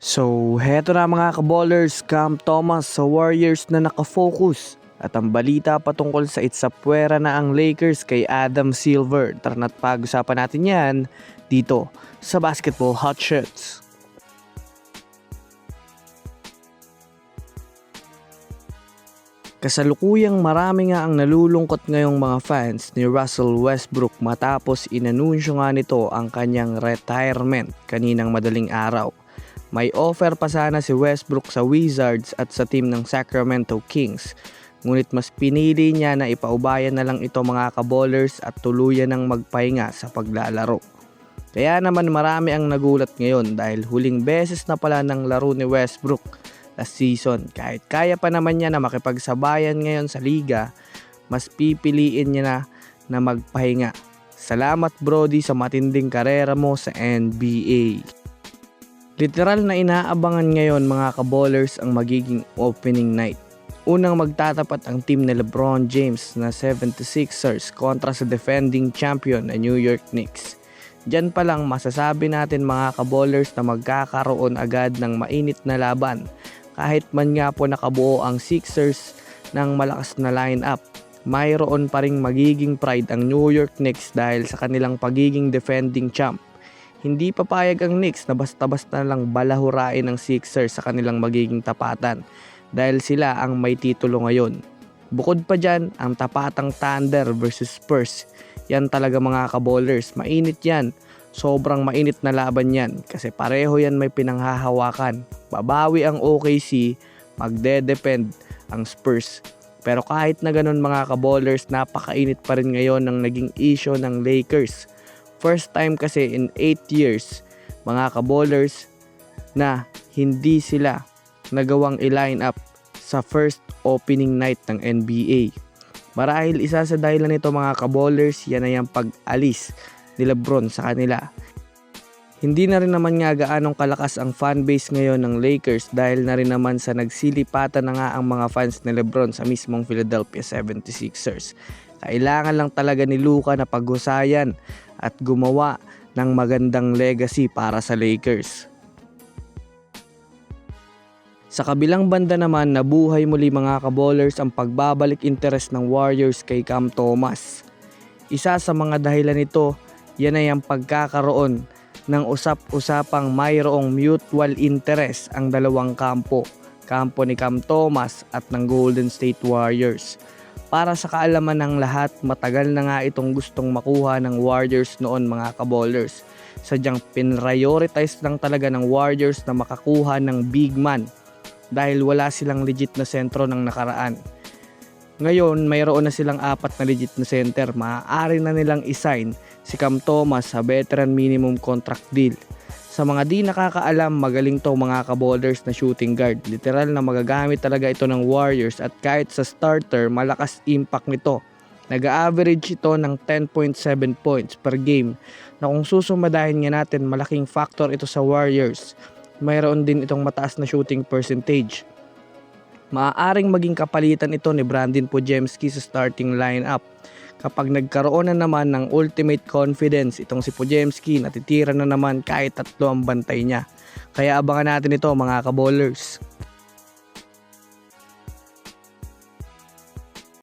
So, heto na mga kaballers, Cam Thomas sa Warriors na nakafocus. At ang balita patungkol sa itsapwera na ang Lakers kay Adam Silver. Tara na't pag-usapan natin yan dito sa Basketball Hot Shots. Kasalukuyang marami nga ang nalulungkot ngayong mga fans ni Russell Westbrook matapos inanunsyo nga nito ang kanyang retirement kaninang madaling araw. May offer pa sana si Westbrook sa Wizards at sa team ng Sacramento Kings. Ngunit mas pinili niya na ipaubayan na lang ito mga kaballers at tuluyan ng magpahinga sa paglalaro. Kaya naman marami ang nagulat ngayon dahil huling beses na pala ng laro ni Westbrook last season. Kahit kaya pa naman niya na makipagsabayan ngayon sa liga, mas pipiliin niya na magpahinga. Salamat Brody sa matinding karera mo sa NBA. Literal na inaabangan ngayon mga kaballers ang magiging opening night. Unang magtatapat ang team ni LeBron James na 76ers kontra sa defending champion na New York Knicks. Diyan pa lang masasabi natin mga kaballers na magkakaroon agad ng mainit na laban. Kahit man nga po nakabuo ang Sixers ng malakas na lineup, mayroon pa ring magiging pride ang New York Knicks dahil sa kanilang pagiging defending champ. Hindi papayag ang Knicks na basta-basta lang balahurain ng Sixers sa kanilang magiging tapatan dahil sila ang may titulo ngayon. Bukod pa dyan, ang tapatang Thunder versus Spurs. Yan talaga mga kaballers, mainit yan. Sobrang mainit na laban yan kasi pareho yan may pinanghahawakan. Babawi ang OKC, magde-depend ang Spurs. Pero kahit na ganun mga kaballers, napakainit pa rin ngayon ng naging issue ng Lakers. First time kasi in 8 years mga kaballers na hindi sila nagawang i-line up sa first opening night ng NBA. Marahil isa sa dahilan nito mga kaballers, yan ay ang pag-alis ni LeBron sa kanila. Hindi na rin naman nga gaanong kalakas ang fanbase ngayon ng Lakers dahil na rin naman sa nagsilipatan na nga ang mga fans ni LeBron sa mismong Philadelphia 76ers. Kailangan lang talaga ni Luka na paghusayan at gumawa ng magandang legacy para sa Lakers. Sa kabilang banda naman, nabuhay muli mga kaballers ang pagbabalik interes ng Warriors kay Cam Thomas. Isa sa mga dahilan nito, yan ay ang pagkakaroon ng usap-usapang mayroong mutual interest ang dalawang kampo ni Cam Thomas at ng Golden State Warriors. Para sa kaalaman ng lahat, matagal na nga itong gustong makuha ng Warriors noon mga kaballers. Sadyang pinrioritize lang talaga ng Warriors na makakuha ng big man dahil wala silang legit na sentro ng nakaraan. Ngayon, mayroon na silang 4 na legit na center. Maaari na nilang isign si Cam Thomas sa veteran minimum contract deal. Sa mga di nakakaalam, magaling to mga kaballers na shooting guard. Literal na magagamit talaga ito ng Warriors at kahit sa starter, malakas impact nito. Nag-average ito ng 10.7 points per game na kung susumadahin nga natin, malaking factor ito sa Warriors. Mayroon din itong mataas na shooting percentage. Maaaring maging kapalitan ito ni Brandon Podziemski sa starting lineup. Kapag nagkaroon na naman ng ultimate confidence itong si Podziemski, natitira na naman kahit 3 ang bantay niya. Kaya abangan natin ito mga kaballers.